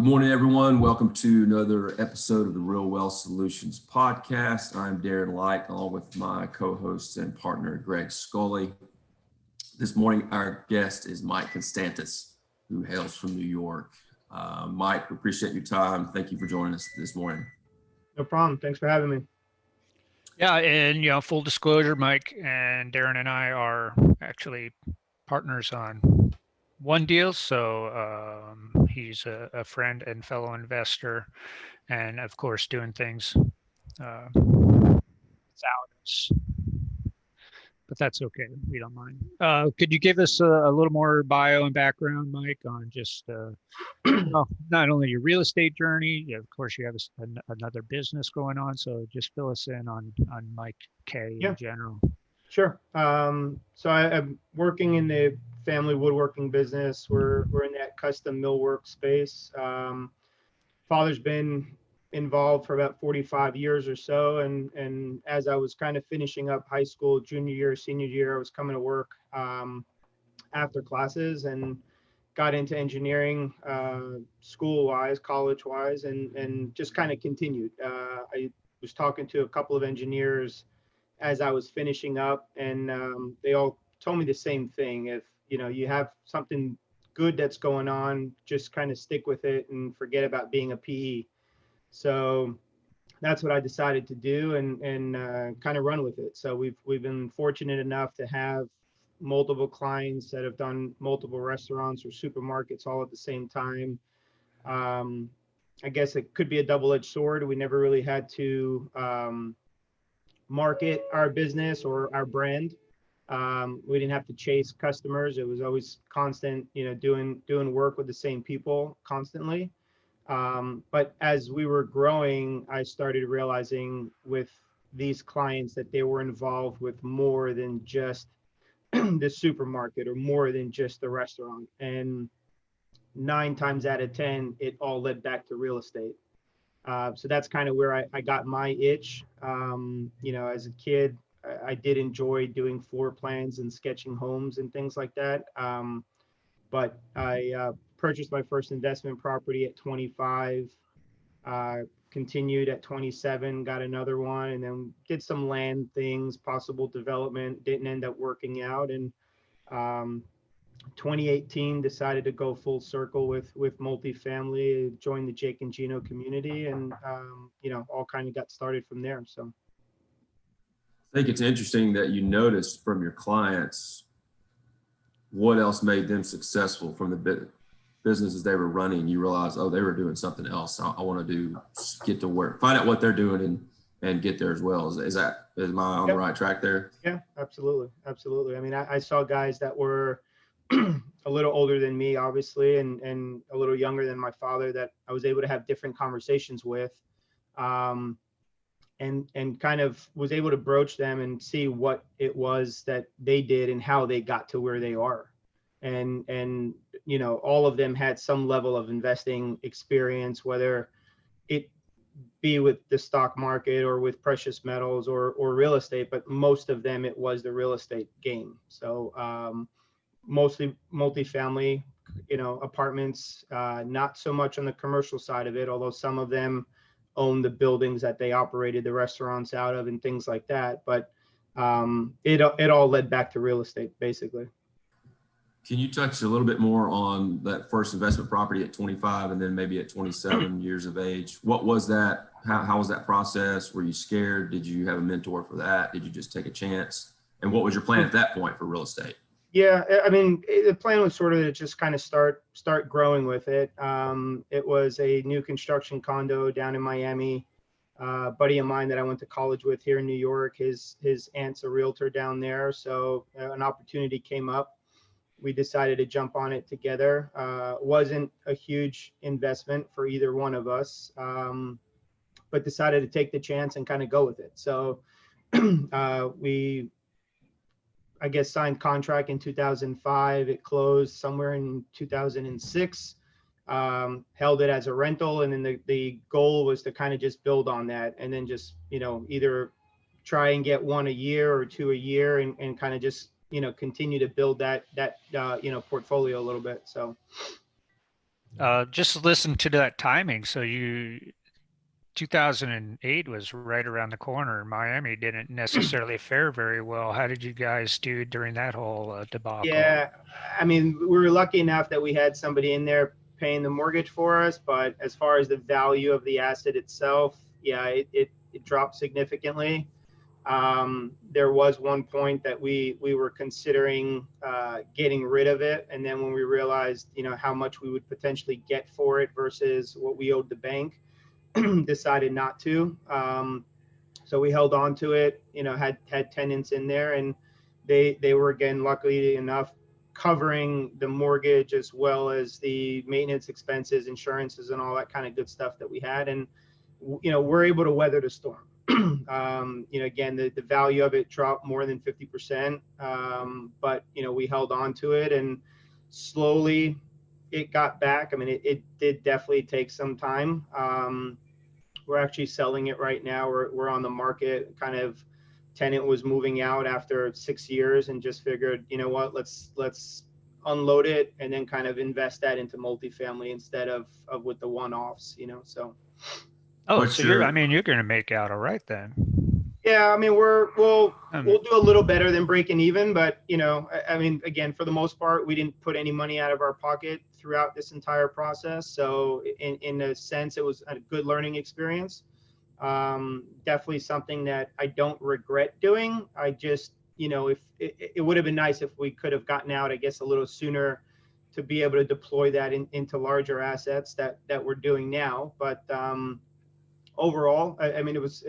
Good morning, everyone. Welcome to another episode of the Real Wealth Solutions podcast. I'm Darren Light, along with my co-host and partner, Greg Scully. This morning, our guest is Mike Konstantas, who hails from New York. Mike, we appreciate your time. Thank you for joining us this morning. No problem. Thanks for having me. Yeah, and full disclosure, Mike and Darren and I are actually partners on one deal. So he's a friend and fellow investor, and of course doing things without us. But that's okay. We don't mind. Could you give us a little more bio and background, Mike, on just not only your real estate journey? Of course, you have another business going on. So just fill us in on Mike K in general. Sure. So I'm working in the family woodworking business. We're in that custom millwork space. Father's been involved for about 45 years or so. And as I was kind of finishing up high school, junior year, senior year, I was coming to work after classes and got into engineering school-wise, college-wise, and just kind of continued. I was talking to a couple of engineers as I was finishing up, and they all told me the same thing. If you have something good that's going on, just kind of stick with it and forget about being a PE. So that's what I decided to do, and kind of run with it. So we've been fortunate enough to have multiple clients that have done multiple restaurants or supermarkets all at the same time. I guess it could be a double-edged sword. We never really had to market our business or our brand. We didn't have to chase customers. It was always constant, doing work with the same people constantly. But as we were growing, I started realizing with these clients that they were involved with more than just the supermarket or more than just the restaurant. And 9 times out of 10, it all led back to real estate. So that's kind of where I got my itch. As a kid, I did enjoy doing floor plans and sketching homes and things like that. But I purchased my first investment property at 25, continued at 27, got another one, and then did some land things, possible development, didn't end up working out. And 2018 decided to go full circle with multifamily, joined the Jake and Gino community, and all kind of got started from there. So I think it's interesting that you noticed from your clients what else made them successful from the businesses they were running. You realize, oh, they were doing something else. I want to get to work, find out what they're doing and get there as well. Is I on the right track there? Yeah, absolutely. I mean, I saw guys that were a little older than me, obviously, and a little younger than my father that I was able to have different conversations with, and kind of was able to broach them and see what it was that they did and how they got to where they are. And all of them had some level of investing experience, whether it be with the stock market or with precious metals or real estate, but most of them, it was the real estate game. So mostly multifamily, apartments, not so much on the commercial side of it, although some of them own the buildings that they operated the restaurants out of and things like that. But it all led back to real estate, basically. Can you touch a little bit more on that first investment property at 25 and then maybe at 27 years of age? What was that? How was that process? Were you scared? Did you have a mentor for that? Did you just take a chance? And what was your plan at that point for real estate? Yeah, I mean, the plan was sort of to just kind of start growing with it. It was a new construction condo down in Miami. A buddy of mine that I went to college with here in New York, his aunt's a realtor down there. So an opportunity came up. We decided to jump on it together. Wasn't a huge investment for either one of us, but decided to take the chance and kind of go with it. So we, I guess, signed contract in 2005. It closed somewhere in 2006. Held it as a rental, and then the goal was to kind of just build on that, and then just either try and get one a year or two a year, and kind of just continue to build that portfolio a little bit. So Just listen to that timing. So 2008 was right around the corner. Miami didn't necessarily fare very well. How did you guys do during that whole debacle? Yeah, I mean, we were lucky enough that we had somebody in there paying the mortgage for us, but as far as the value of the asset itself, yeah, it dropped significantly. There was one point that we were considering getting rid of it, and then when we realized, how much we would potentially get for it versus what we owed the bank, decided not to. So we held on to it, had tenants in there, and they were, again, luckily enough, covering the mortgage as well as the maintenance expenses, insurances, and all that kind of good stuff that we had. And we're able to weather the storm. Again, the value of it dropped more than 50%, but we held on to it, and slowly it got back. I mean, it did definitely take some time. We're actually selling it right now. We're on the market. Kind of tenant was moving out after 6 years, and just figured, what, let's unload it and then kind of invest that into multifamily instead of with the one-offs. So. Oh, What's so your, you're going to make out all right then. Yeah, I mean, we'll Um, do a little better than breaking even, but I mean, again, for the most part, we didn't put any money out of our pocket throughout this entire process. So in a sense, it was a good learning experience. Definitely something that I don't regret doing. I just, if it would have been nice if we could have gotten out, I guess, a little sooner to be able to deploy that into larger assets that we're doing now. But overall, I mean, it was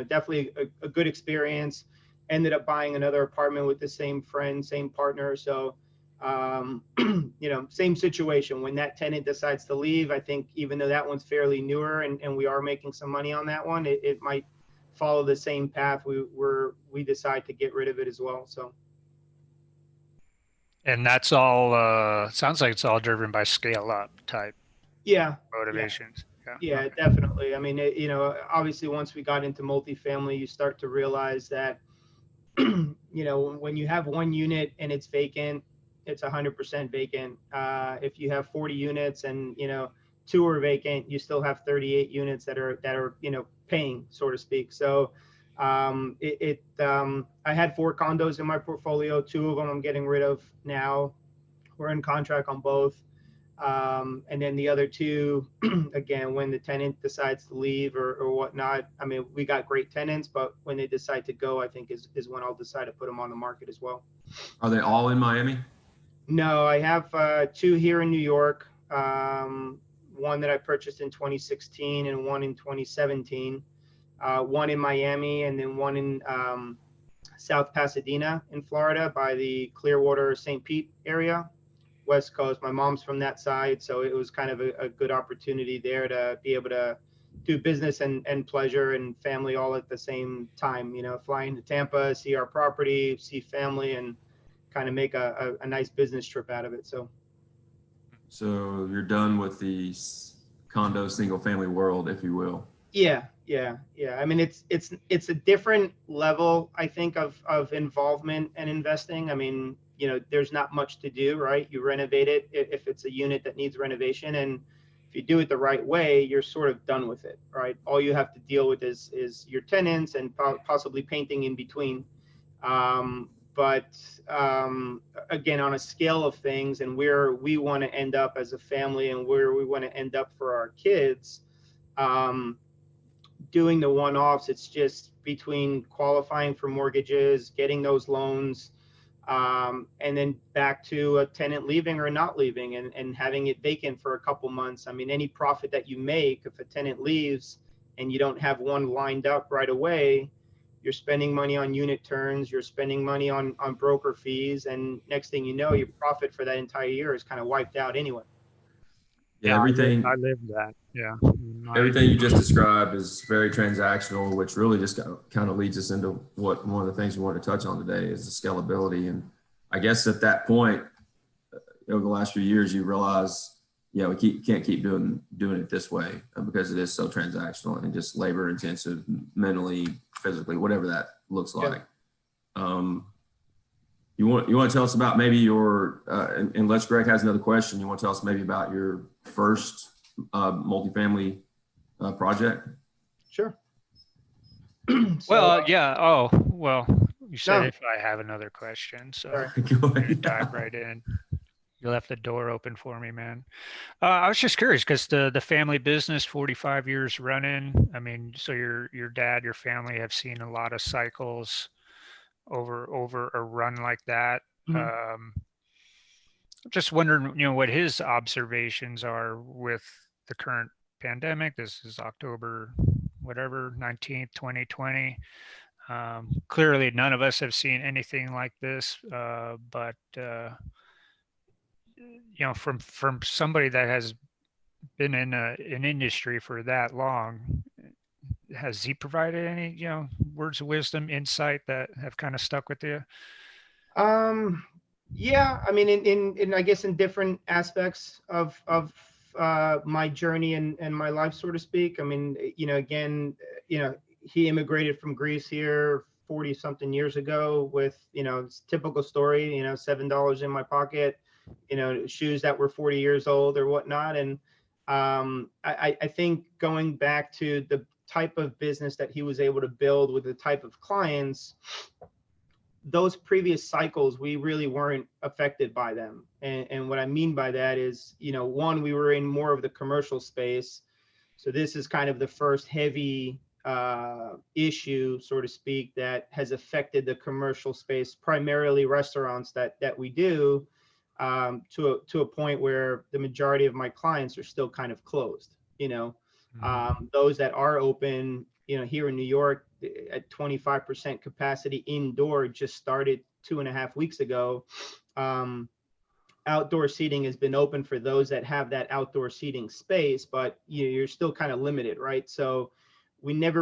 definitely a good experience. Ended up buying another apartment with the same friend, same partner. So same situation. When that tenant decides to leave, I think, even though that one's fairly newer, and we are making some money on that one, it might follow the same path. We decide to get rid of it as well. So and that's all, sounds like it's all driven by scale up type yeah, yeah. motivations. Yeah. Yeah, Okay. definitely. I mean, obviously, once we got into multifamily, you start to realize that when you have one unit and it's vacant, it's 100% vacant. If you have 40 units and two are vacant, you still have 38 units that are paying, so to speak. So I had 4 condos in my portfolio. 2 of them I'm getting rid of now. We're in contract on both. And then the other 2, again, when the tenant decides to leave or whatnot, I mean, we got great tenants, but when they decide to go, I think is when I'll decide to put them on the market as well. are they all in Miami? No, I have 2 here in New York. One that I purchased in 2016 and one in 2017. One in Miami, and then one in South Pasadena in Florida by the Clearwater, St. Pete area. West Coast. My mom's from that side, so it was kind of a good opportunity there to be able to do business and pleasure and family all at the same time. Flying to Tampa, see our property, see family, and kind of make a nice business trip out of it. So You're done with the condo single family world, if you will. yeah. I mean, it's a different level, I think, of involvement and investing. I mean, there's not much to do, right? You renovate it if it's a unit that needs renovation, and if you do it the right way, you're sort of done with it, right? All you have to deal with is your tenants and possibly painting in between. But again, on a scale of things and where we want to end up as a family and where we want to end up for our kids, doing the one-offs, it's just between qualifying for mortgages, getting those loans, and then back to a tenant leaving or not leaving, and having it vacant for a couple months. I mean, any profit that you make, if a tenant leaves and you don't have one lined up right away, you're spending money on unit turns, you're spending money on broker fees, and next thing you know, your profit for that entire year is kind of wiped out anyway. Yeah, Yeah, everything I lived that. Yeah. everything you just described is very transactional, which really just kind of leads us into what one of the things we want to touch on today is the scalability. And I guess at that point, over the last few years, you realize, we can't keep doing it this way because it is so transactional and just labor intensive, mentally, physically, whatever that looks like. You want to tell us about maybe your, unless Greg has another question, you want to tell us maybe about your first multifamily project? Sure. Well, yeah. Oh, well, you said No. if I have another question, so Sorry. Go I'm gonna ahead. dive right in. You left the door open for me, man. I was just curious because the family business, 45 years running. I mean, so your dad, your family have seen a lot of cycles over a run like that. Mhm. Just wondering, what his observations are with the current pandemic. This is October, whatever, 19th, 2020. Clearly, none of us have seen anything like this, but from somebody that has been in an industry for that long, has he provided any, words of wisdom, insight that have kind of stuck with you? Yeah, I mean, in I guess in different aspects of my journey and my life, so to speak. I mean, again, he immigrated from Greece here 40 something years ago with, it's typical story, $7 in my pocket, shoes that were 40 years old or whatnot. And I think going back to the type of business that he was able to build with the type of clients, those previous cycles, we really weren't affected by them. And what I mean by that is, one, we were in more of the commercial space. So this is kind of the first heavy issue, so to speak, that has affected the commercial space, primarily restaurants that we do, to a point where the majority of my clients are still kind of closed. Those that are open, here in New York at 25% capacity indoor just started 2.5 weeks ago. Outdoor seating has been open for those that have that outdoor seating space, but you're still kind of limited, right? So we didn't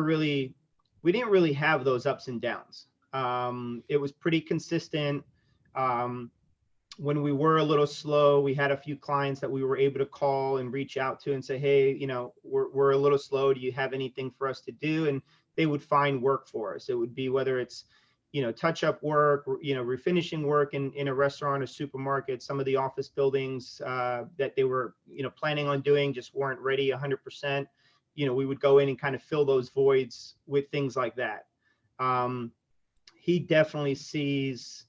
really have those ups and downs. It was pretty consistent. When we were a little slow, we had a few clients that we were able to call and reach out to and say, hey, we're a little slow. Do you have anything for us to do? And they would find work for us. It would be whether it's, touch up work, refinishing work in a restaurant, a supermarket, some of the office buildings that they were, planning on doing just weren't ready 100%. We would go in and kind of fill those voids with things like that. He definitely sees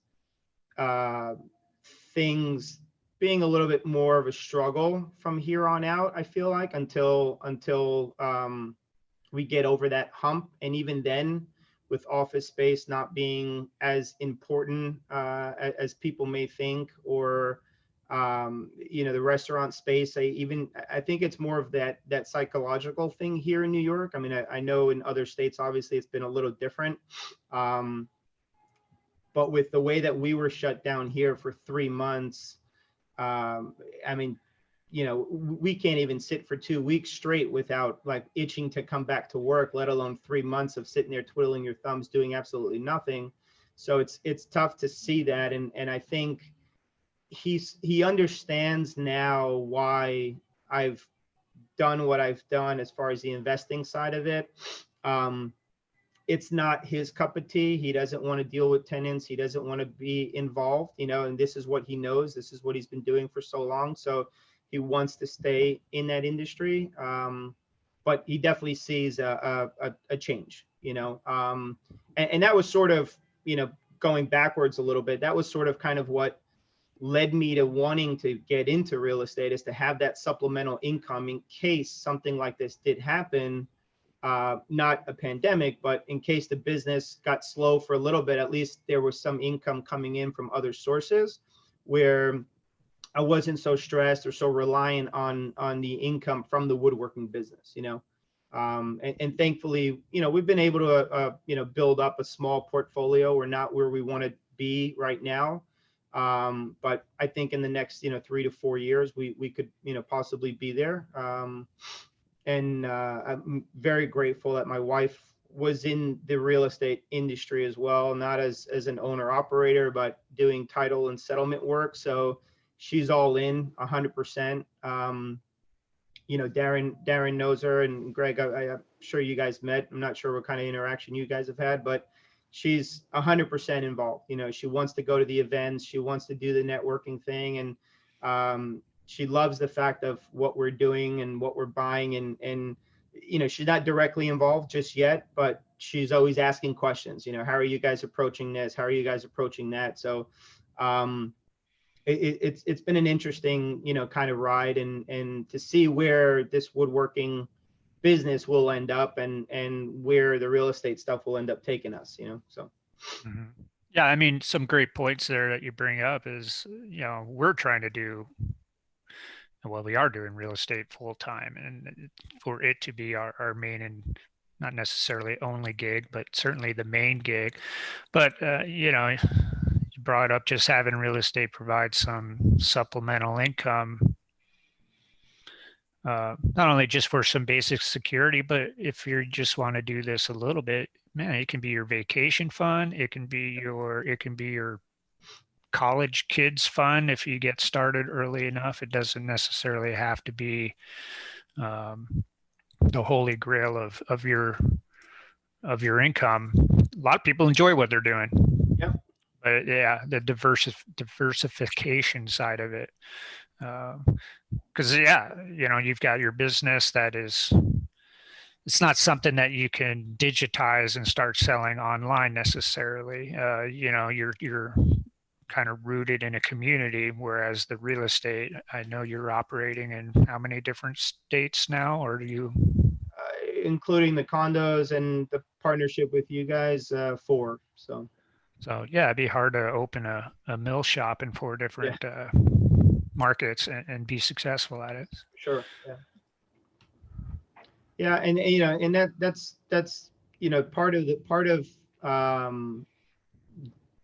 things being a little bit more of a struggle from here on out, I feel like, until we get over that hump. And even then, with office space not being as important as people may think, or the restaurant space, I think it's more of that psychological thing here in New York. I mean, I know in other states, obviously, it's been a little different. But with the way that we were shut down here for 3 months, I mean, we can't even sit for 2 weeks straight without like itching to come back to work, let alone 3 months of sitting there twiddling your thumbs, doing absolutely nothing. So it's tough to see that. And I think he understands now why I've done what I've done as far as the investing side of it. It's not his cup of tea. He doesn't want to deal with tenants. He doesn't want to be involved, and this is what he knows. This is what he's been doing for so long. So he wants to stay in that industry. But he definitely sees a change, and that was sort of, going backwards a little bit. That was sort of kind of what led me to wanting to get into real estate, is to have that supplemental income in case something like this did happen. Not a pandemic, but in case the business got slow for a little bit, at least there was some income coming in from other sources where I wasn't so stressed or so reliant on the income from the woodworking business, and thankfully, we've been able to, build up a small portfolio. We're not where we want to be right now. But I think in the next, 3 to 4 years, we could, possibly be there. And I'm very grateful that my wife was in the real estate industry as well, not as an owner operator, but doing title and settlement work. So she's all in 100%. Darren knows her, and Greg, I'm sure you guys met. I'm not sure what kind of interaction you guys have had, but she's 100% involved. You know, she wants to go to the events, she wants to do the networking thing, and she loves the fact of what we're doing and what we're buying. And you know, she's not directly involved just yet, but she's always asking questions. You know, how are you guys approaching this? How are you guys approaching that? So it's been an interesting, you know, kind of ride, and to see where this woodworking business will end up, and where the real estate stuff will end up taking us, you know. So Yeah, I mean, some great points there that you bring up is, you know, we're trying to do, well, we are doing real estate full time, and for it to be our main and not necessarily only gig, but certainly the main gig. But you know, you brought up just having real estate provide some supplemental income, not only just for some basic security, but if you just want to do this a little bit, man, it can be your vacation fund. It can be your college kids fund if you get started early enough. It doesn't necessarily have to be the holy grail of your income. A lot of people enjoy what they're doing. Yep. But yeah, the diversification side of it. Because yeah, you know, you've got your business that is, it's not something that you can digitize and start selling online necessarily. You know, you're kind of rooted in a community, whereas the real estate, I know you're operating in how many different states now, or do you? Including the condos and the partnership with you guys, 4. So Yeah, it'd be hard to open a mill shop in 4 different markets and be successful at it. Sure. Yeah. And you know, and that's you know, part of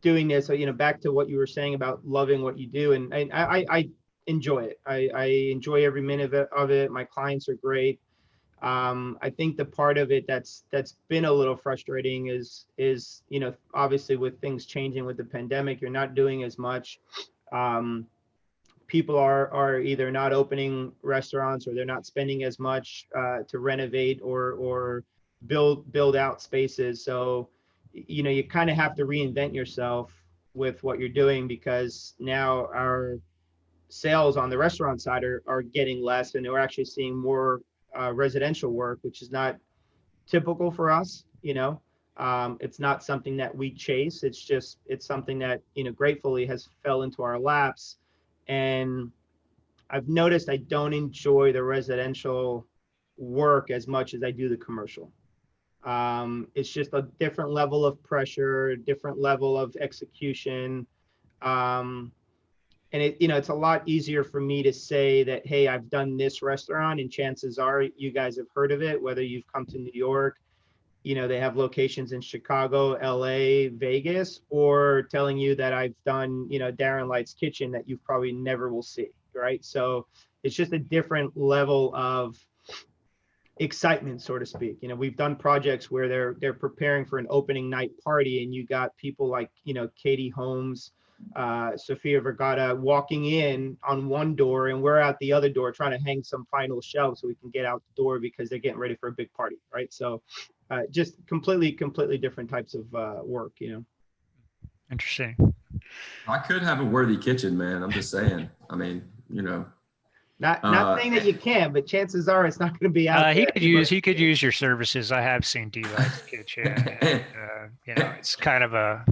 doing this. So, you know, back to what you were saying about loving what you do, and I enjoy it. I enjoy every minute of it. My clients are great. I think the part of it that's been a little frustrating is, you know, obviously with things changing with the pandemic, you're not doing as much. People are either not opening restaurants, or they're not spending as much to renovate or build out spaces. So, you know, you kind of have to reinvent yourself with what you're doing, because now our sales on the restaurant side are getting less, and we're actually seeing more residential work, which is not typical for us. You know, it's not something that we chase. It's something that, you know, gratefully has fell into our laps. And I've noticed I don't enjoy the residential work as much as I do the commercial. It's just a different level of pressure, different level of execution. And it, you know, it's a lot easier for me to say that, hey, I've done this restaurant, and chances are you guys have heard of it, whether you've come to New York. You know, they have locations in Chicago, LA, Vegas, or telling you that I've done, you know, Darren Light's Kitchen that you probably never will see, right? So it's just a different level of excitement, so to speak. You know, we've done projects where they're preparing for an opening night party, and you got people like, you know, Katie Holmes, Sofia Vergara walking in on one door, and we're out the other door trying to hang some final shelves so we can get out the door because they're getting ready for a big party, right? So just completely different types of work, you know. Interesting. I could have a worthy kitchen, man. I'm just saying. I mean, you know. Not saying that you can, but chances are it's not going to be out He there. could use your services. I have seen D-Light's Kitchen. And, you know, it's kind of a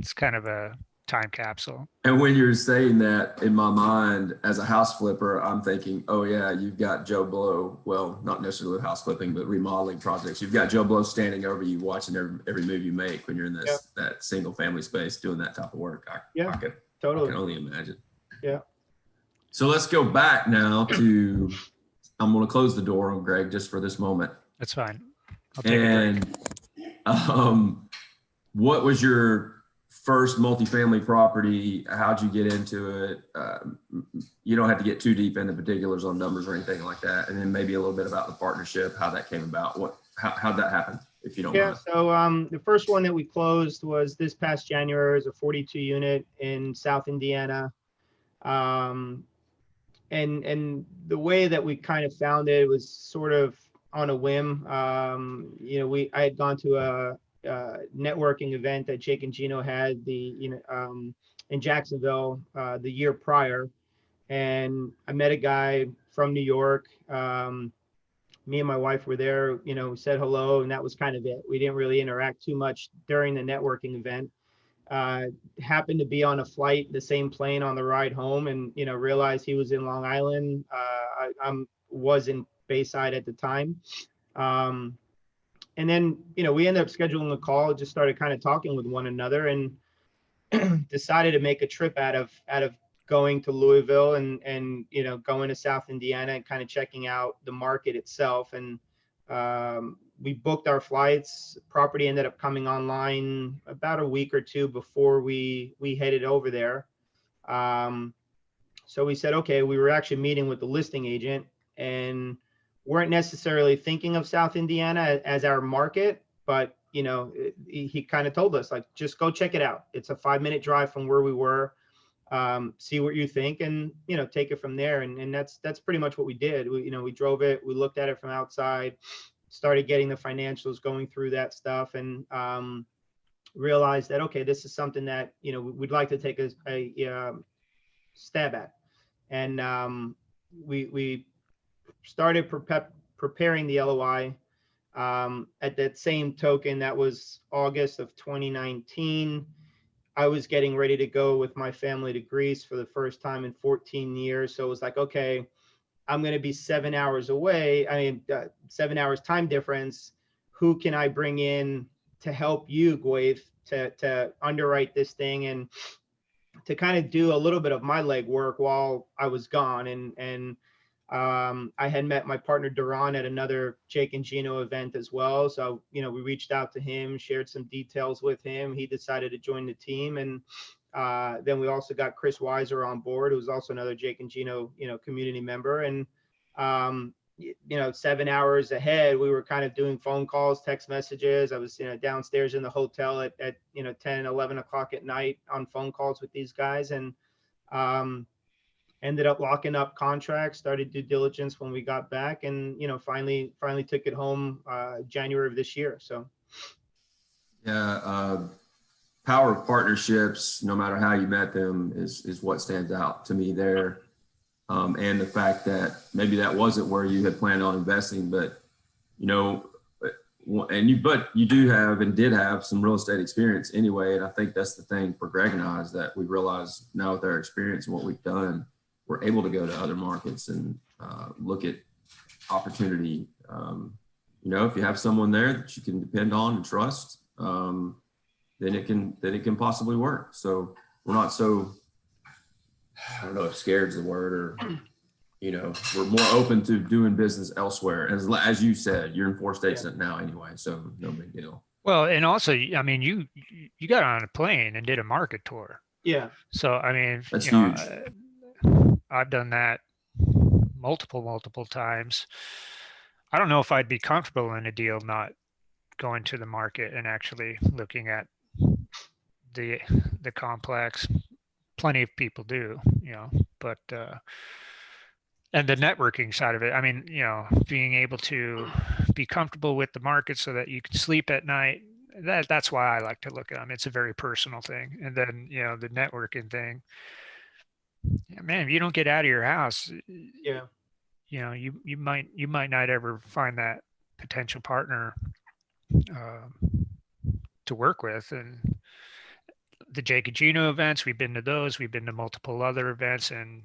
time capsule. And when you're saying that, in my mind, as a house flipper, I'm thinking, oh yeah, you've got Joe Blow. Well, not necessarily house flipping, but remodeling projects. You've got Joe Blow standing over you, watching every move you make when you're in that single family space doing that type of work. I can only imagine. Yeah. So let's go back now to, I'm going to close the door on Greg just for this moment. That's fine. I'll take a break. What was your first multifamily property? How'd you get into it? You don't have to get too deep into particulars on numbers or anything like that. And then maybe a little bit about the partnership, how that came about. How'd that happen, if you don't mind? So the first one that we closed was this past January. It was a 42 unit in South Indiana. And the way that we kind of found it was sort of on a whim. You know, I had gone to networking event that Jake and Gino had in Jacksonville the year prior. And I met a guy from New York. Me and my wife were there, said hello, and that was kind of it. We didn't really interact too much during the networking event. Happened to be on a flight, the same plane on the ride home, and realized he was in Long Island. I was in Bayside at the time. And then we ended up scheduling a call, just started kind of talking with one another, and decided to make a trip out of going to Louisville and going to South Indiana and kind of checking out the market itself. And we booked our flights. Property ended up coming online about a week or two before we headed over there. So we said, okay, we were actually meeting with the listing agent and weren't necessarily thinking of South Indiana as our market, but he kind of told us, like, just go check it out. It's a 5-minute drive from where we were. See what you think and take it from there. And that's pretty much what we did. We drove it, we looked at it from outside, started getting the financials, going through that stuff, and realized that, okay, this is something that we'd like to take a stab at. And we started preparing the LOI. At that same token, that was August of 2019. I was getting ready to go with my family to Greece for the first time in 14 years. So it was like, okay, I'm going to be 7 hours away. 7 hours time difference. Who can I bring in to help you, Gwaith, to underwrite this thing and to kind of do a little bit of my legwork while I was gone. And I had met my partner Darren at another Jake and Gino event as well. So, we reached out to him, shared some details with him. He decided to join the team. And then we also got Chris Weiser on board, who was also another Jake and Gino, community member. And, 7 hours ahead, we were kind of doing phone calls, text messages. I was, downstairs in the hotel at 10, 11 o'clock at night on phone calls with these guys. And, ended up locking up contracts, started due diligence when we got back, and finally took it home January of this year. So yeah, power of partnerships, no matter how you met them, is what stands out to me there. And the fact that maybe that wasn't where you had planned on investing, but you do have and did have some real estate experience anyway. And I think that's the thing for Greg and I, is that we realize now with our experience and what we've done, we're able to go to other markets and look at opportunity. If you have someone there that you can depend on and trust, then it can possibly work. So we're not so, I don't know if scared is the word, or we're more open to doing business elsewhere. As you said, you're in 4 states now anyway, so no big deal. Well, and also, you got on a plane and did a market tour. Yeah. So That's huge. I've done that multiple times. I don't know if I'd be comfortable in a deal not going to the market and actually looking at the complex. Plenty of people do, but and the networking side of it. Being able to be comfortable with the market so that you can sleep at night. That's why I like to look at them. It's a very personal thing. And then, the networking thing. Yeah, man, if you don't get out of your house, you might not ever find that potential partner to work with. And the Jake and Gino events, we've been to those. We've been to multiple other events, and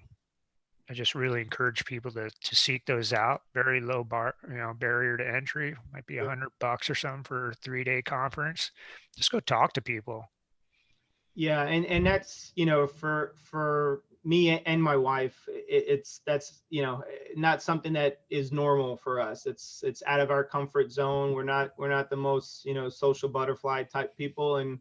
I just really encourage people to seek those out. Very low barrier to entry. Might be $100 or something for a 3-day conference. Just go talk to people. Yeah, and that's for me and my wife, that's not something that is normal for us. It's out of our comfort zone. We're not the most social butterfly type people, and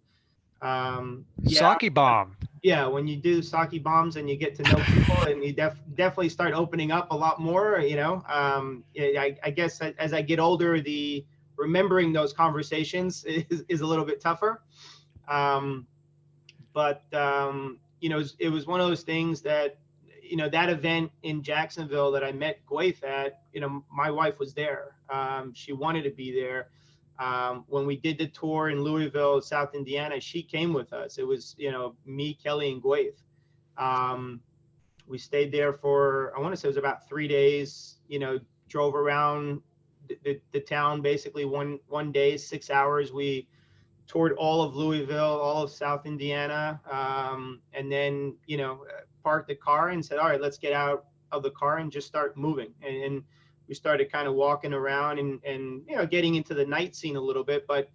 sake bomb. Yeah, when you do sake bombs and you get to know people and you definitely start opening up a lot more. I guess as I get older, the remembering those conversations is a little bit tougher. But it was one of those things that, that event in Jacksonville that I met Gwaith at, my wife was there. She wanted to be there. When we did the tour in Louisville, South Indiana, she came with us. It was, me, Kelly, and Gwaith. We stayed there for, I want to say it was about 3 days, drove around the town basically one day, 6 hours. We toured all of Louisville, all of South Indiana, and then, parked the car and said, all right, let's get out of the car and just start moving. And we started kind of walking around and getting into the night scene a little bit, but,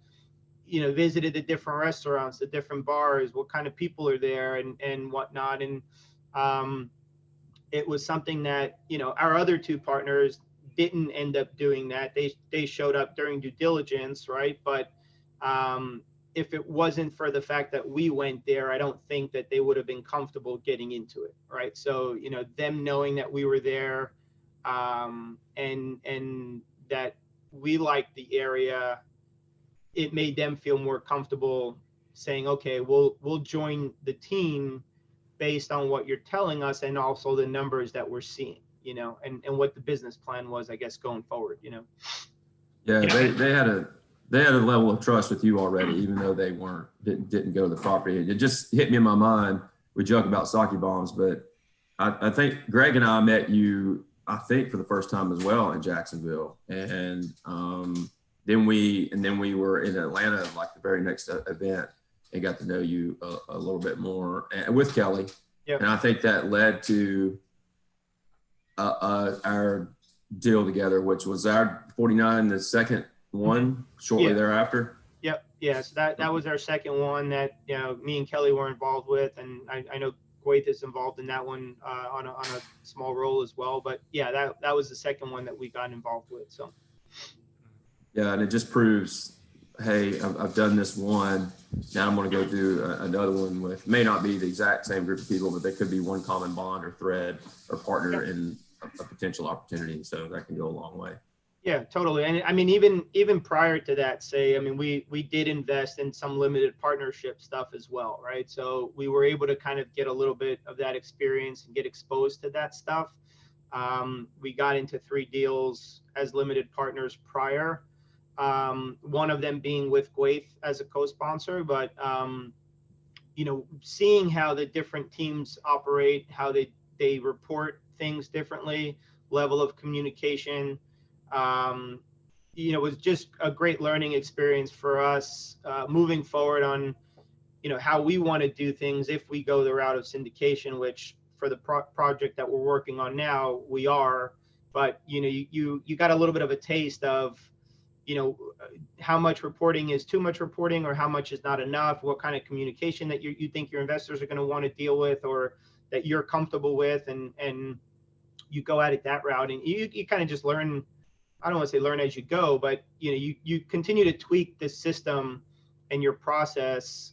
visited the different restaurants, the different bars, what kind of people are there and whatnot. And it was something that, our other two partners didn't end up doing that. They showed up during due diligence, right? But if it wasn't for the fact that we went there, I don't think that they would have been comfortable getting into it, right? So, them knowing that we were there, and that we liked the area, it made them feel more comfortable saying, okay, we'll join the team based on what you're telling us and also the numbers that we're seeing, and what the business plan was, I guess, going forward, Yeah, they had a level of trust with you already, even though they didn't go to the property. It just hit me in my mind. We joke about sake bombs, but I think Greg and I met you, I think, for the first time as well in Jacksonville, and then we were in Atlanta like the very next event and got to know you a little bit more, and with Kelly. Yep. And I think that led to our deal together, which was our 49, the second one shortly thereafter. Yep. Yeah. So that was our second one that, me and Kelly were involved with. And I know Gwaith is involved in that one on a small role as well. But yeah, that was the second one that we got involved with. So. Yeah. And it just proves, hey, I've done this one. Now I'm going to go do another one with, may not be the exact same group of people, but they could be one common bond or thread or partner in a potential opportunity. So that can go a long way. Yeah, totally. And I mean, even prior to that, we did invest in some limited partnership stuff as well, right? So we were able to kind of get a little bit of that experience and get exposed to that stuff. We got into 3 deals as limited partners prior. One of them being with Gwaith as a co-sponsor, but seeing how the different teams operate, how they report things differently, level of communication, was just a great learning experience for us moving forward on, how we want to do things if we go the route of syndication, which for the project that we're working on now, we are. But, you got a little bit of a taste of, how much reporting is too much reporting or how much is not enough, what kind of communication that you think your investors are going to want to deal with or that you're comfortable with, and you go at it that route. And you kind of just learn. I don't want to say learn as you go, but you continue to tweak the system and your process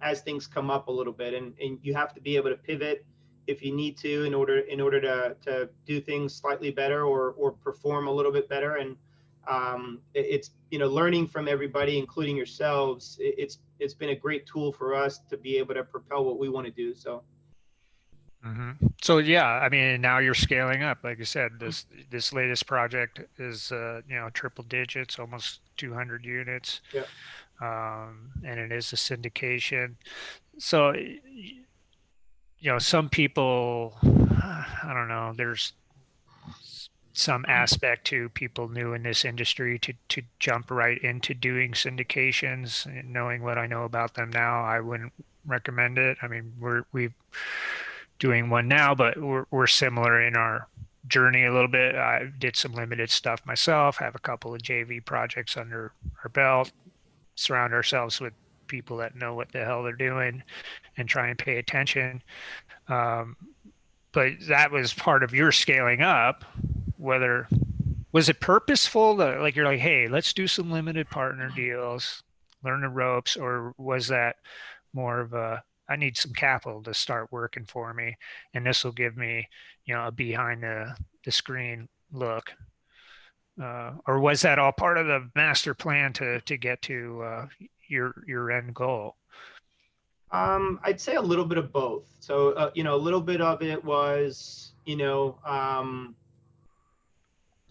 as things come up a little bit, and you have to be able to pivot if you need to in order to do things slightly better or perform a little bit better. And it's learning from everybody, including yourselves. It's been a great tool for us to be able to propel what we want to do. So. Mm-hmm. So yeah, I mean, now you're scaling up. Like I said, this latest project is triple digits, almost 200 units. Yeah. And it is a syndication. So some people, I don't know, there's some aspect to people new in this industry to jump right into doing syndications. And knowing what I know about them now, I wouldn't recommend it. I mean, we've doing one now, but we're similar in our journey a little bit. I did some limited stuff myself, have a couple of JV projects under our belt, surround ourselves with people that know what the hell they're doing and try and pay attention. But that was part of your scaling up. Whether was it purposeful that like you're like, hey, let's do some limited partner deals, learn the ropes, or was that more of a I need some capital to start working for me, and this will give me, a behind the screen look. Or was that all part of the master plan to get to your end goal? I'd say a little bit of both. So, a little bit of it was,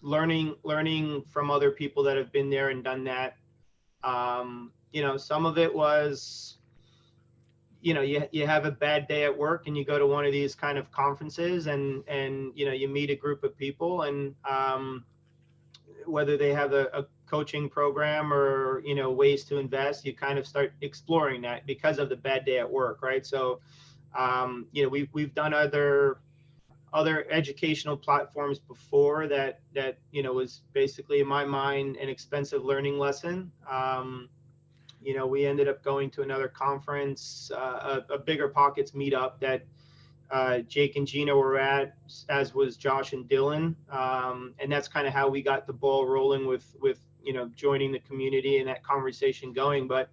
learning from other people that have been there and done that. Some of it was, you have a bad day at work and you go to one of these kind of conferences and you meet a group of people and whether they have a coaching program or, ways to invest, you kind of start exploring that because of the bad day at work. Right. So, we've done other educational platforms before that was basically in my mind an expensive learning lesson. We ended up going to another conference, a Bigger Pockets meetup that Jake and Gina were at, as was Josh and Dylan, and that's kind of how we got the ball rolling with joining the community and that conversation going. But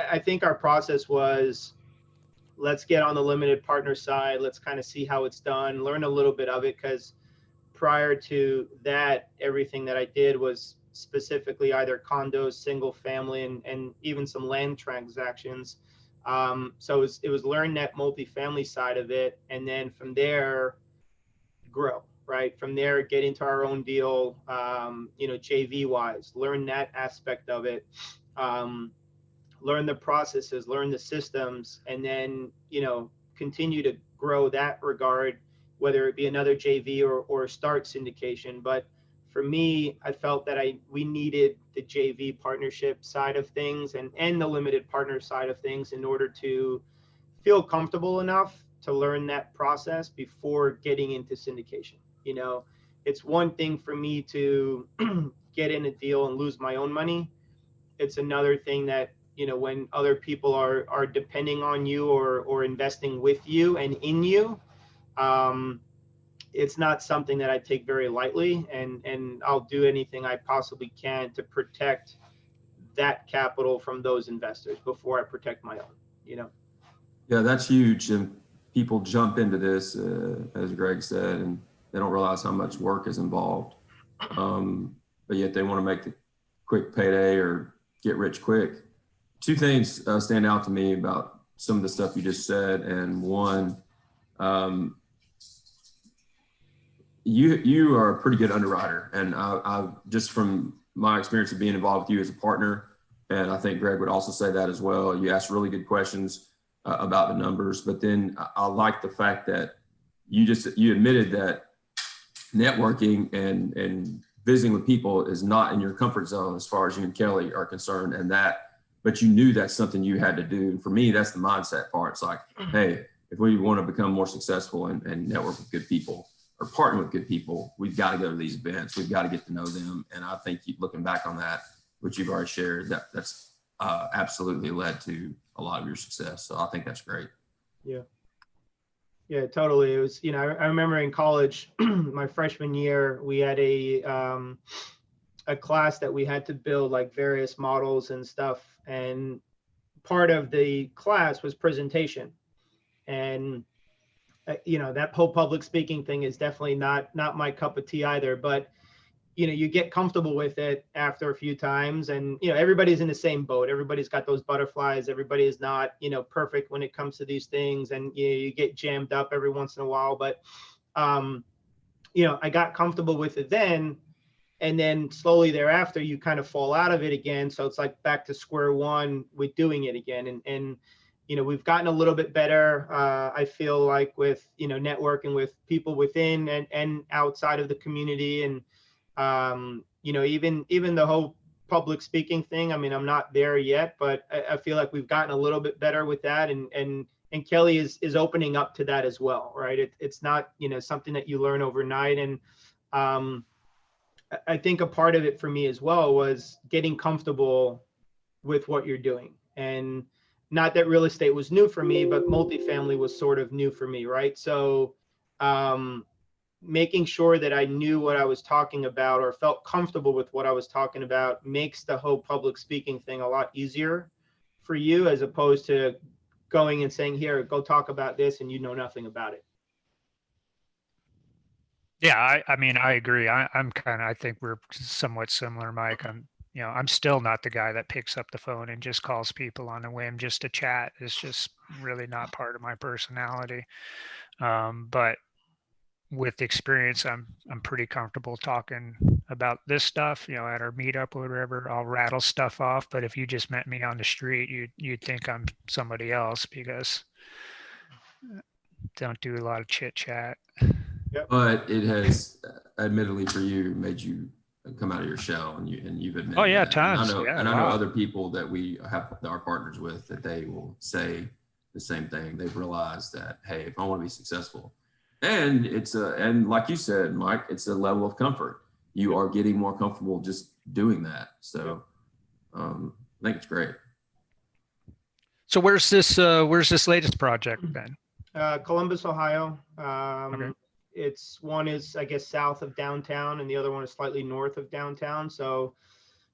I think our process was, let's get on the limited partner side. Let's kind of see how it's done, learn a little bit of it, because prior to that, everything that I did was specifically either condos, single family, and even some land transactions. So it was learn that multifamily side of it, and then from there, grow. Right from there, get into our own deal. JV wise, learn that aspect of it. Learn the processes, learn the systems, and then, continue to grow that regard, whether it be another JV or start syndication. But for me, I felt that we needed the JV partnership side of things and the limited partner side of things in order to feel comfortable enough to learn that process before getting into syndication. It's one thing for me to get in a deal and lose my own money. It's another thing that, when other people are depending on you or investing with you and in you, it's not something that I take very lightly, and I'll do anything I possibly can to protect that capital from those investors before I protect my own. Yeah, that's huge. And people jump into this, as Greg said, and they don't realize how much work is involved. But yet they want to make the quick payday or get rich quick. Two things stand out to me about some of the stuff you just said. And one, you are a pretty good underwriter. And I just from my experience of being involved with you as a partner, and I think Greg would also say that as well. You ask really good questions about the numbers, but then I like the fact that you admitted that networking and visiting with people is not in your comfort zone as far as you and Kelly are concerned, but you knew that's something you had to do. And for me, that's the mindset part. It's like, hey, if we want to become more successful and network with good people or partner with good people, we've got to go to these events. We've got to get to know them. And I think looking back on that, which you've already shared, that's absolutely led to a lot of your success. So I think that's great. Yeah, totally. It was, I remember in college, my freshman year, we had a class that we had to build like various models and stuff. And part of the class was presentation. And, that whole public speaking thing is definitely not my cup of tea either. But you get comfortable with it after a few times, and everybody's in the same boat. Everybody's got those butterflies. Everybody is not perfect when it comes to these things, and you get jammed up every once in a while. But I got comfortable with it then, and then slowly thereafter you kind of fall out of it again. So it's like back to square one with doing it again. And we've gotten a little bit better. I feel like with networking with people within and outside of the community, and even the whole public speaking thing. I mean, I'm not there yet, but I feel like we've gotten a little bit better with that. And Kelly is opening up to that as well, right? It's not, something that you learn overnight. And I think a part of it for me as well was getting comfortable with what you're doing. And not that real estate was new for me, but multifamily was sort of new for me, right? So making sure that I knew what I was talking about or felt comfortable with what I was talking about makes the whole public speaking thing a lot easier for you, as opposed to going and saying, here, go talk about this, and you know nothing about it. Yeah, I mean, I agree. I think we're somewhat similar, Mike. I'm still not the guy that picks up the phone and just calls people on a whim just to chat. It's just really not part of my personality. But with experience, I'm pretty comfortable talking about this stuff, at our meetup or whatever, I'll rattle stuff off. But if you just met me on the street, you'd think I'm somebody else because I don't do a lot of chit chat. But it has, admittedly for you, made you come out of your shell, and you've admitted. Oh yeah, that. tons. And I a know lot. other people that we have our partners with that they will say the same thing. They've realized that, hey, if I want to be successful, and and like you said, Mike, it's a level of comfort. You are getting more comfortable just doing that. So I think it's great. So where's this latest project then? Columbus, Ohio. Okay. It's one is, I guess, south of downtown, and the other one is slightly north of downtown. So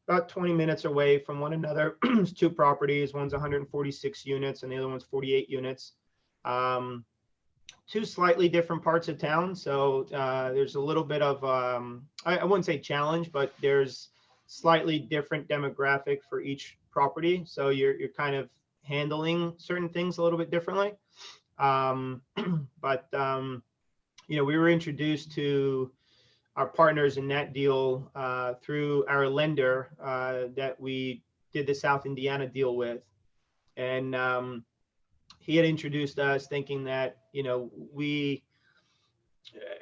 about 20 minutes away from one another. There's two properties. One's 146 units, and the other one's 48 units. Two slightly different parts of town. So there's a little bit of, I wouldn't say challenge, but there's slightly different demographic for each property. So you're kind of handling certain things a little bit differently. We were introduced to our partners in that deal through our lender that we did the South Indiana deal with. And he had introduced us thinking that,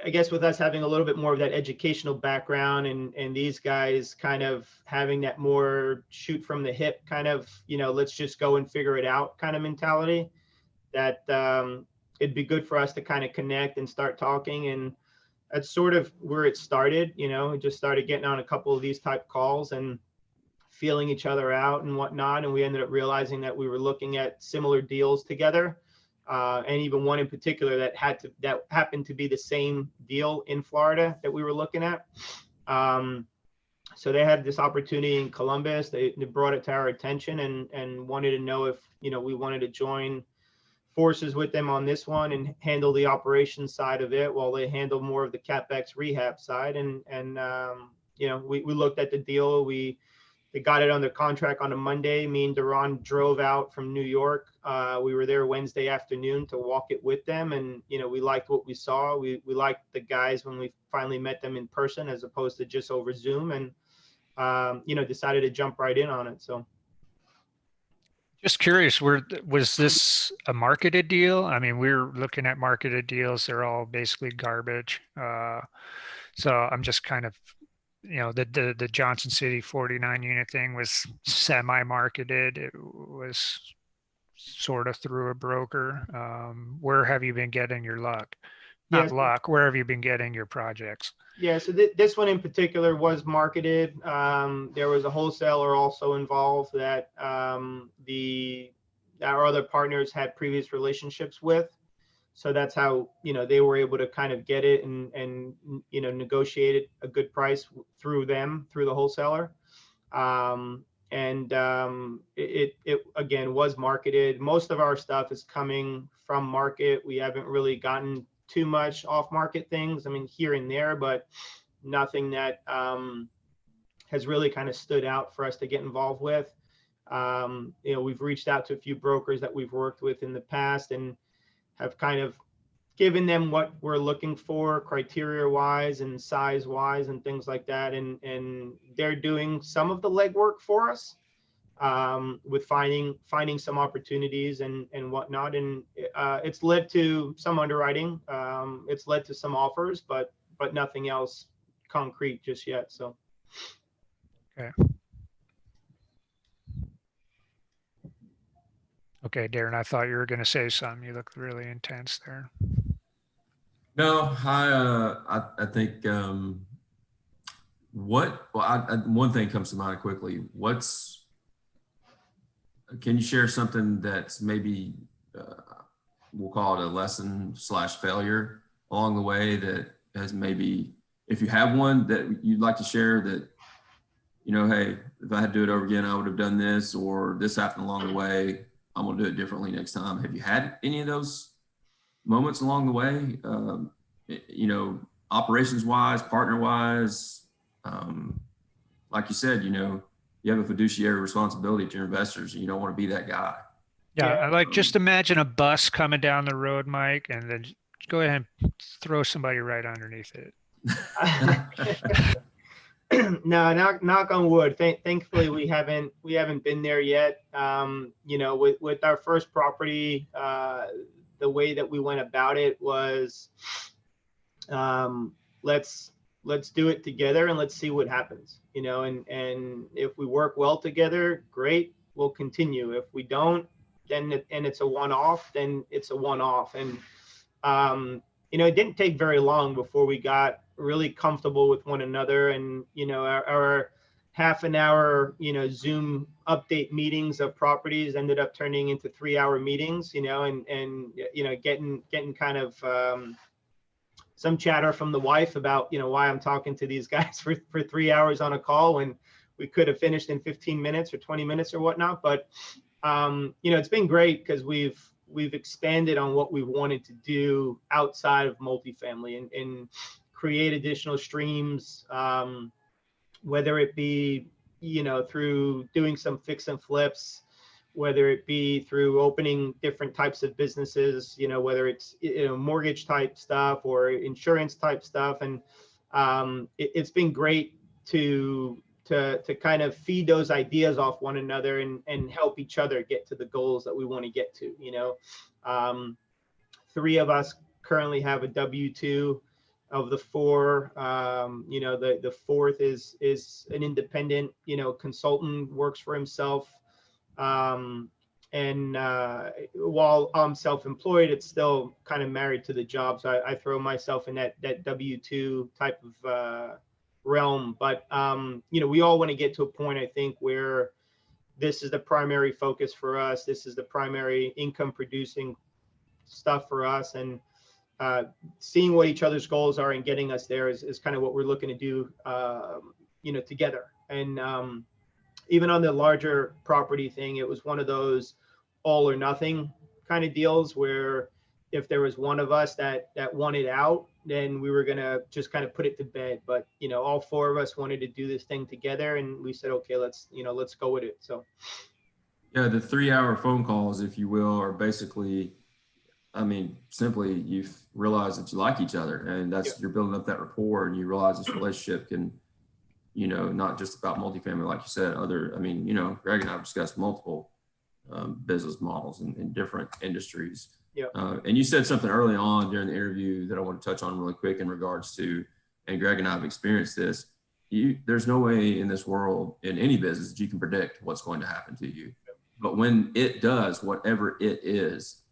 I guess with us having a little bit more of that educational background and these guys kind of having that more shoot from the hip kind of, let's just go and figure it out kind of mentality, that it'd be good for us to kind of connect and start talking. And that's sort of where it started. We just started getting on a couple of these type calls and feeling each other out and whatnot. And we ended up realizing that we were looking at similar deals together. And even one in particular that happened to be the same deal in Florida that we were looking at. So they had this opportunity in Columbus. They brought it to our attention and wanted to know if, we wanted to join forces with them on this one and handle the operations side of it while they handle more of the CapEx rehab side. And we looked at the deal. They got it under contract on a Monday. Me and Darren drove out from New York. We were there Wednesday afternoon to walk it with them. And, we liked what we saw. We liked the guys when we finally met them in person as opposed to just over Zoom, and, decided to jump right in on it. So. Just curious, was this a marketed deal? I mean, we're looking at marketed deals. They're all basically garbage. So I'm just kind of, the Johnson City 49 unit thing was semi-marketed. It was sort of through a broker. Where have you been getting your luck? Not luck. Where have you been getting your projects? Yeah, so this one in particular was marketed. There was a wholesaler also involved that our other partners had previous relationships with. So that's how, they were able to kind of get it and negotiated a good price through the wholesaler. It again was marketed. Most of our stuff is coming from market. We haven't really gotten too much off market things. I mean, here and there, but nothing that has really kind of stood out for us to get involved with. We've reached out to a few brokers that we've worked with in the past and have kind of given them what we're looking for criteria wise and size wise and things like that. And they're doing some of the legwork for us with finding some opportunities and whatnot. And it's led to some underwriting. It's led to some offers, but nothing else concrete just yet. So. Okay, Darren, I thought you were going to say something. You look really intense there. No, I think one thing comes to mind quickly. Can you share something that's maybe we'll call it a lesson / failure along the way that has maybe, if you have one that you'd like to share that, hey, if I had to do it over again, I would have done this, or this happened along the way, I'm going to do it differently next time. Have you had any of those moments along the way? Operations wise, partner wise, like you said, you have a fiduciary responsibility to your investors, and you don't want to be that guy. Yeah, I just imagine a bus coming down the road, Mike, and then go ahead and throw somebody right underneath it. No, knock on wood. Thankfully, we haven't been there yet. With our first property, the way that we went about it was, um, let's do it together and let's see what happens. And if we work well together, great, we'll continue. If we don't, and it's a one-off, then it's a one-off. And it didn't take very long before we got really comfortable with one another. And, our half an hour, Zoom update meetings of properties ended up turning into 3-hour meetings, and getting kind of some chatter from the wife about, why I'm talking to these guys for 3 hours on a call when we could have finished in 15 minutes or 20 minutes or whatnot. But, it's been great because we've expanded on what we wanted to do outside of multifamily and create additional streams, whether it be, through doing some fix and flips, whether it be through opening different types of businesses, whether it's, mortgage type stuff or insurance type stuff. And it's been great to kind of feed those ideas off one another and help each other get to the goals that we want to get to. 3 of us currently have a W-2 of the 4. The fourth is an independent, consultant, works for himself. And while I'm self-employed, it's still kind of married to the job. So I throw myself in that W-2 type of realm. But, we all want to get to a point, I think, where this is the primary focus for us. This is the primary income producing stuff for us. And seeing what each other's goals are and getting us there is kind of what we're looking to do, together. And even on the larger property thing, it was one of those all or nothing kind of deals where if there was one of us that wanted out, then we were going to just kind of put it to bed. But, all 4 of us wanted to do this thing together, and we said, okay, let's go with it. So. Yeah, the 3-hour phone calls, if you will, are basically, simply you've realized that you like each other, and you're building up that rapport, and you realize this relationship can, not just about multifamily, like you said, Greg and I have discussed multiple business models in different industries. Yeah. And you said something early on during the interview that I want to touch on really quick in regards to, and Greg and I have experienced this, there's no way in this world, in any business, that you can predict what's going to happen to you. But when it does, whatever it is,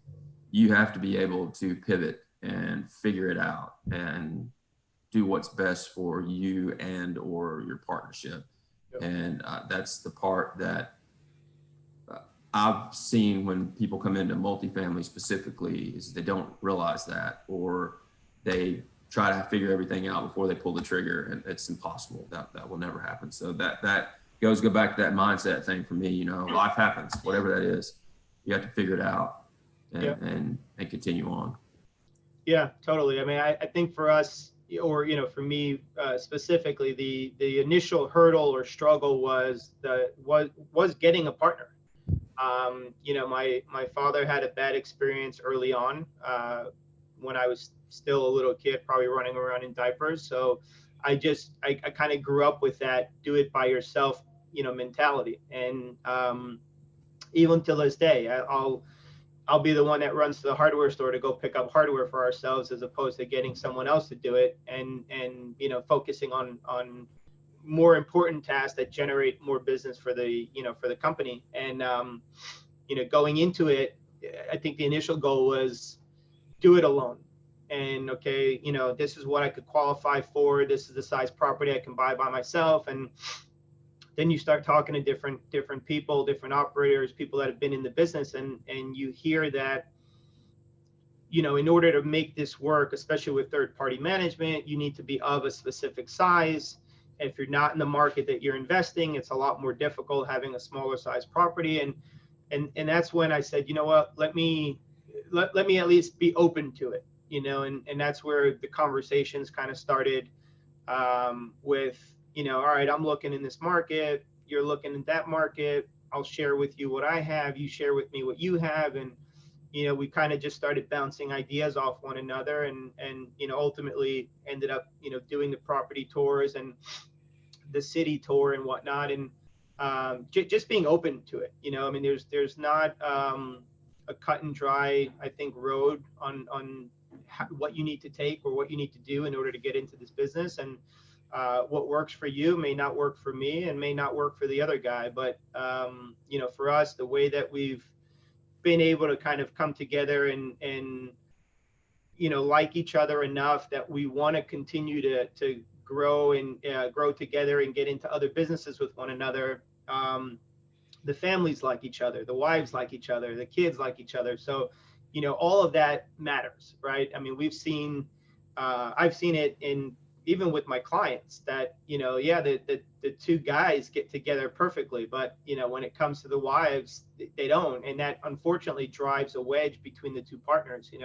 you have to be able to pivot and figure it out and do what's best for you and or your partnership. Yep. And that's the part that I've seen when people come into multifamily specifically, is they don't realize that, or they try to figure everything out before they pull the trigger, and it's impossible. That will never happen. So that go back to that mindset thing for me. Life happens, whatever that is. You have to figure it out and continue on. Yeah, totally. I think for us, or for me specifically, the initial hurdle or struggle was getting a partner. My father had a bad experience early on when I was still a little kid, probably running around in diapers. So I kind of grew up with that do it by yourself, mentality. And even till this day, I'll be the one that runs to the hardware store to go pick up hardware for ourselves, as opposed to getting someone else to do it and focusing on more important tasks that generate more business for the company. And going into it, I think the initial goal was do it alone. And okay, this is what I could qualify for. This is the size property I can buy by myself. And then you start talking to different people, different operators, people that have been in the business, and you hear that, in order to make this work, especially with third-party management, you need to be of a specific size. If you're not in the market that you're investing, it's a lot more difficult having a smaller size property. And that's when I said, you know what, let me at least be open to it, and that's where the conversations kind of started with, all right, I'm looking in this market, you're looking in that market, I'll share with you what I have, you share with me what you have. And, we kind of just started bouncing ideas off one another, and ultimately ended up, doing the property tours and the city tour and whatnot, and just being open to it. I mean, there's not a cut and dry, I think, road on what you need to take or what you need to do in order to get into this business. And what works for you may not work for me and may not work for the other guy. But, for us, the way that we've been able to kind of come together and like each other enough that we want to continue to grow and grow together and get into other businesses with one another. The families like each other, the wives like each other, the kids like each other. So, all of that matters, right? I mean, I've seen it even with my clients that, the two guys get together perfectly, but, when it comes to the wives, they don't. And that unfortunately drives a wedge between the two partners, and,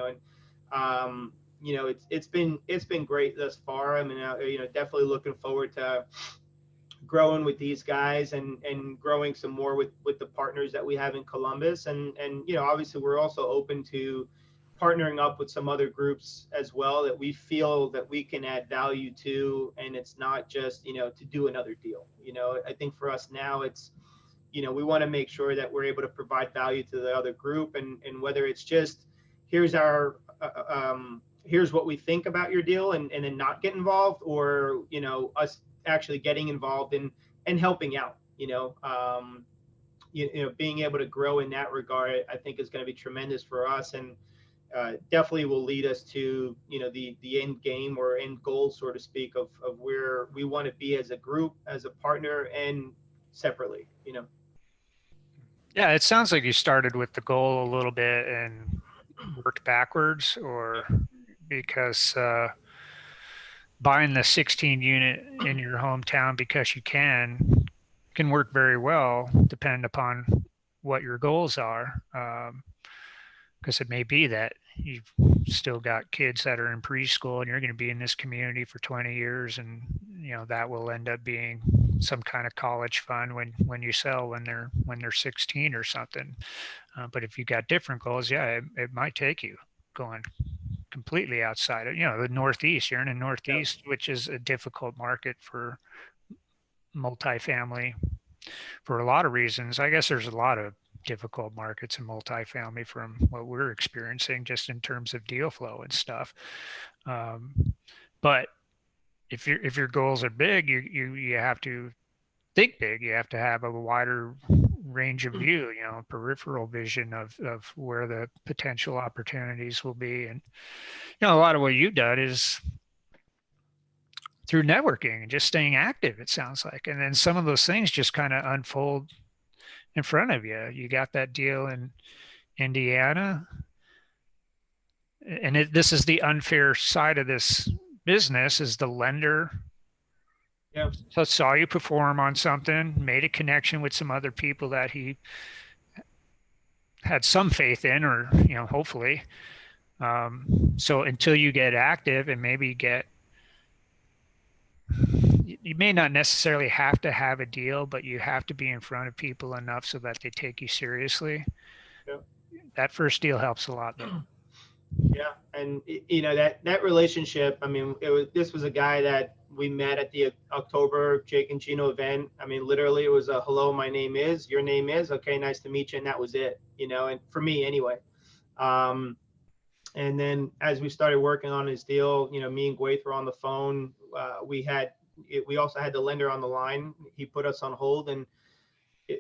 it's been great thus far. I mean, definitely looking forward to growing with these guys and growing some more with the partners that we have in Columbus. And, obviously we're also open to partnering up with some other groups as well that we feel that we can add value to. And it's not just, to do another deal. I think for us now it's, we want to make sure that we're able to provide value to the other group, and whether it's just, here's what we think about your deal and then not get involved, or, us actually getting involved and helping out, being able to grow in that regard, I think is going to be tremendous for us, and definitely will lead us to, the end game or end goal, so to speak, of where we want to be as a group, as a partner, and separately, Yeah, it sounds like you started with the goal a little bit and worked backwards, or because buying the 16 unit in your hometown because you can work very well, depending upon what your goals are. Because it may be that you've still got kids that are in preschool and you're going to be in this community for 20 years, and that will end up being some kind of college fund when you sell when they're 16 or something. But if you got different goals, yeah, it might take you going completely outside of the Northeast. You're in the Northeast, which is a difficult market for multifamily for a lot of reasons. I guess there's a lot of difficult markets in multifamily from what we're experiencing, just in terms of deal flow and stuff. But if your goals are big, you have to think big. You have to have a wider range of view, peripheral vision of where the potential opportunities will be. And a lot of what you've done is through networking and just staying active, it sounds like. And then some of those things just kind of unfold in front of you. You got that deal in Indiana. And this is the unfair side of this business, is the lender. Yeah. So saw you perform on something, made a connection with some other people that he had some faith in, or, hopefully. So until you get active and maybe you may not necessarily have to have a deal, but you have to be in front of people enough so that they take you seriously. Yeah. That first deal helps a lot, though. Yeah. And that relationship, I mean, this was a guy that we met at the October Jake and Gino event. I mean, literally it was a, hello, my name is, your name is, okay, nice to meet you. And that was it, and for me anyway. And then as we started working on his deal, me and Gwaith were on the phone. We also had the lender on the line. He put us on hold, and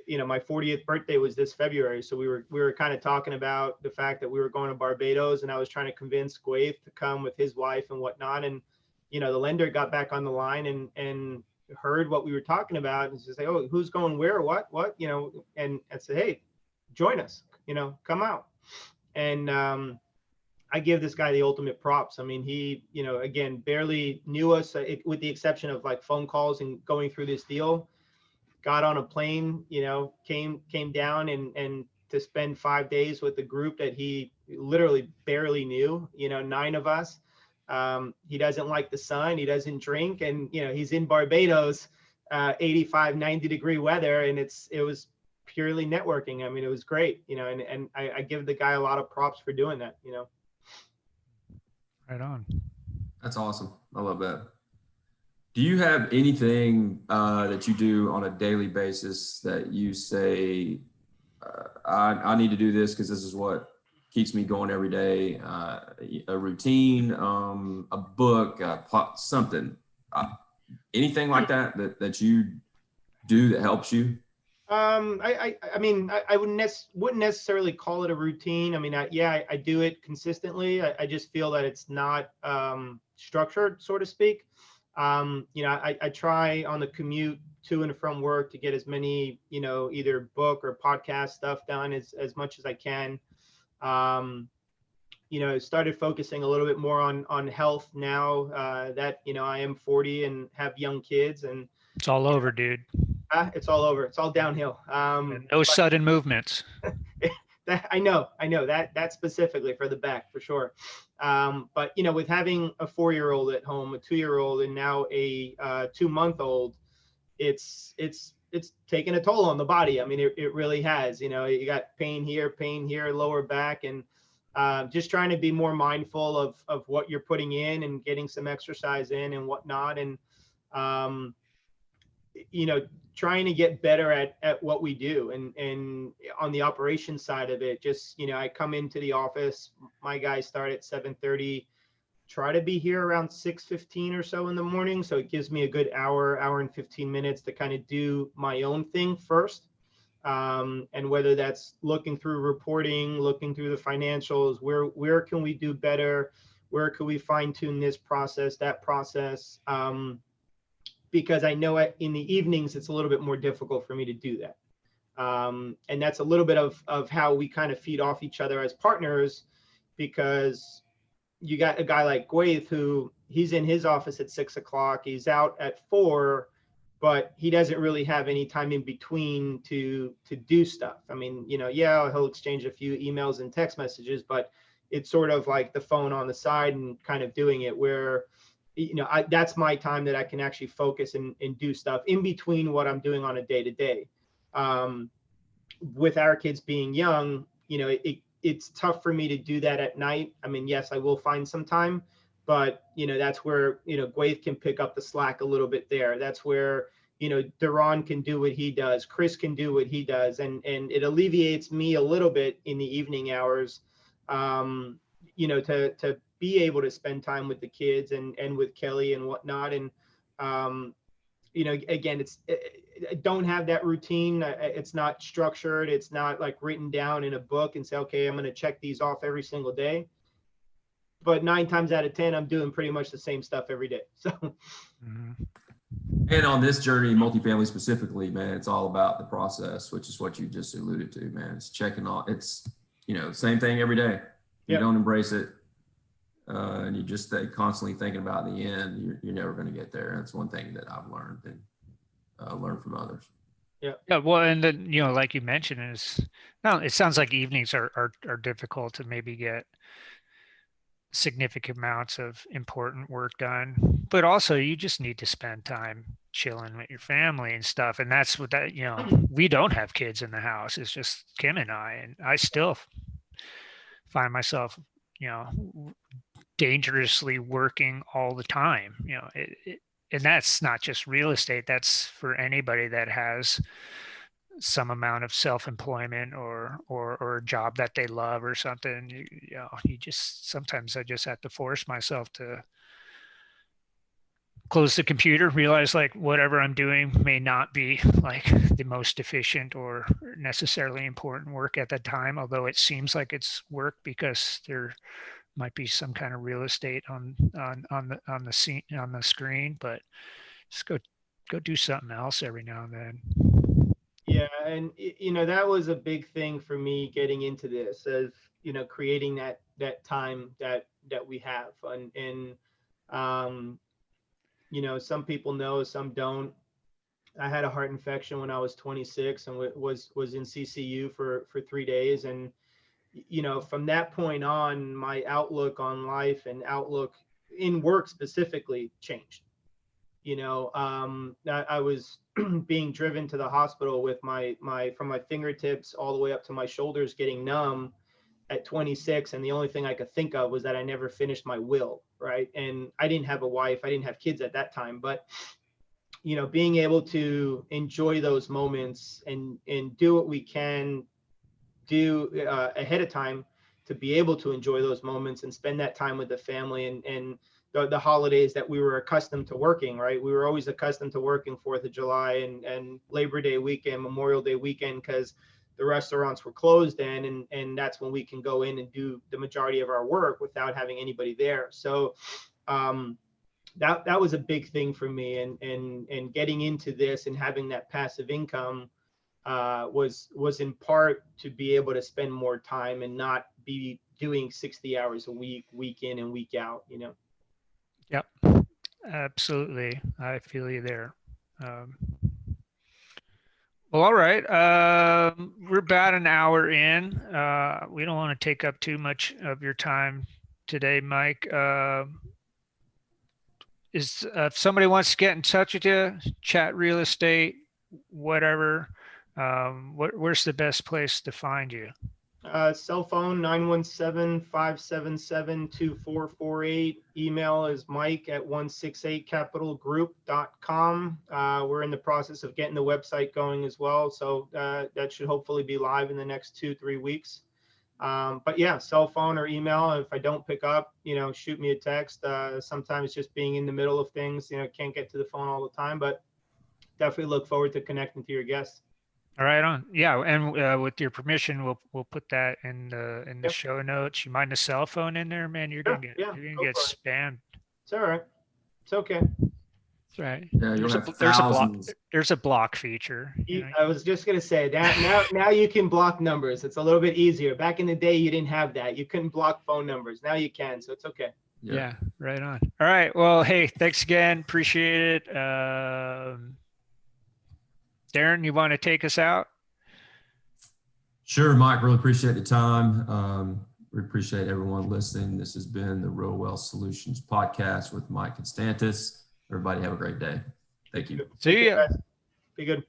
my 40th birthday was this February. So we were kind of talking about the fact that we were going to Barbados, and I was trying to convince Gwaith to come with his wife and whatnot. And, the lender got back on the line and heard what we were talking about, and just say, oh, who's going where, what, and I said, hey, join us, come out. And, I give this guy the ultimate props. I mean, he, again, barely knew us, with the exception of like phone calls and going through this deal. Got on a plane, came down and to spend 5 days with a group that he literally barely knew, 9 of us. He doesn't like the sun, he doesn't drink, and he's in Barbados, 85, 90-degree weather, and it was purely networking. I mean, it was great, and I give the guy a lot of props for doing that, Right on. That's awesome. I love that. Do you have anything that you do on a daily basis that you say, I need to do this because this is what keeps me going every day? A routine, a book, something, anything like that you do that helps you? I mean, I wouldn't necessarily call it a routine. I mean, I do it consistently. I just feel that it's not structured, so to speak. I try on the commute to and from work to get as many, either book or podcast stuff done as much as I can. Started focusing a little bit more on health now that, I am 40 and have young kids, and It's all over, dude. it's all over. It's all downhill. And no sudden movements. I know that specifically for the back for sure. But with having a 4-year-old at home, a 2-year-old, and now a 2-month-old, it's taken a toll on the body. I mean, it really has. You got pain here, lower back, and just trying to be more mindful of what you're putting in and getting some exercise in and whatnot, and trying to get better at what we do. And on the operations side of it, just, I come into the office, my guys start at 7:30, try to be here around 6:15 or so in the morning. So it gives me a good hour and 15 minutes to kind of do my own thing first. And whether that's looking through reporting, looking through the financials, where can we do better? Where can we fine tune this process, that process? Because I know in the evenings, it's a little bit more difficult for me to do that. And that's a little bit of how we kind of feed off each other as partners, because you got a guy like Gwaith, who he's in his office at 6 o'clock, he's out at 4, but he doesn't really have any time in between to do stuff. I mean, he'll exchange a few emails and text messages, but it's sort of like the phone on the side and kind of doing it where, that's my time that I can actually focus and do stuff in between what I'm doing on a day-to-day. With our kids being young, it's tough for me to do that at night. I mean, yes, I will find some time, but that's where, Gwaith can pick up the slack a little bit there. That's where, Darren can do what he does. Chris can do what he does. And it alleviates me a little bit in the evening hours, to be able to spend time with the kids and with Kelly and whatnot. And, again, I don't have that routine. It's not structured. It's not like written down in a book and say, okay, I'm going to check these off every single day. But 9 times out of 10, I'm doing pretty much the same stuff every day. So, And on this journey, multifamily specifically, man, it's all about the process, which is what you just alluded to, man. It's checking off. It's, same thing every day. You don't embrace it, and you just stay constantly thinking about the end, you're never going to get there. That's one thing that I've learned and learned from others. Yeah. Well, and then, like you mentioned, it sounds like evenings are difficult to maybe get significant amounts of important work done, but also you just need to spend time chilling with your family and stuff. And that's what we don't have kids in the house. It's just Kim and I still find myself, dangerously working all the time, and that's not just real estate. That's for anybody that has some amount of self-employment or a job that they love or something. You just, sometimes I just have to force myself to close the computer, realize like whatever I'm doing may not be like the most efficient or necessarily important work at the time, although it seems like it's work because there might be some kind of real estate on the screen, but just go do something else every now and then. Yeah, and that was a big thing for me getting into this, as creating that time that we have, and some people know, some don't. I had a heart infection when I was 26 and was in CCU for 3 days, and from that point on, my outlook on life and outlook in work specifically changed. I was being driven to the hospital with from my fingertips all the way up to my shoulders getting numb at 26, and the only thing I could think of was that I never finished my will. right? And I didn't have a wife, I didn't have kids at that time, but being able to enjoy those moments and do what we can do ahead of time to be able to enjoy those moments and spend that time with the family and the holidays that we were accustomed to working, right? We were always accustomed to working 4th of July and Labor Day weekend, Memorial Day weekend, because the restaurants were closed then, and that's when we can go in and do the majority of our work without having anybody there. So that was a big thing for me, and getting into this and having that passive income was in part to be able to spend more time and not be doing 60 hours a week in and week out, Yep, absolutely. I feel you there. Well, all right. We're about an hour in. We don't want to take up too much of your time today, Mike. If somebody wants to get in touch with you, chat real estate, whatever, where's the best place to find you? Cell phone 917-577-2448. Email is mike@168capitalgroup.com. We're in the process of getting the website going as well, so that should hopefully be live in the next 2-3 weeks. But yeah, cell phone or email. If I don't pick up, shoot me a text. Sometimes just being in the middle of things, can't get to the phone all the time, but definitely look forward to connecting to your guests. All right, on. Yeah, and with your permission, we'll put that in the Yep. show notes. You mind the cell phone in there, man? You're gonna get Yeah, you're go gonna get for it. spammed. It's all right. It's okay. That's right. Yeah, you'll have thousands. There's a block feature. I was just gonna say that now you can block numbers. It's a little bit easier. Back in the day, you didn't have that. You couldn't block phone numbers. Now you can, so it's okay. Yeah, right on. All right. Well, hey, thanks again. Appreciate it. Darren, you want to take us out? Sure, Mike. Really appreciate the time. We appreciate everyone listening. This has been the Real Wealth Solutions podcast with Mike Konstantas. Everybody have a great day. Thank you. See ya. Be good.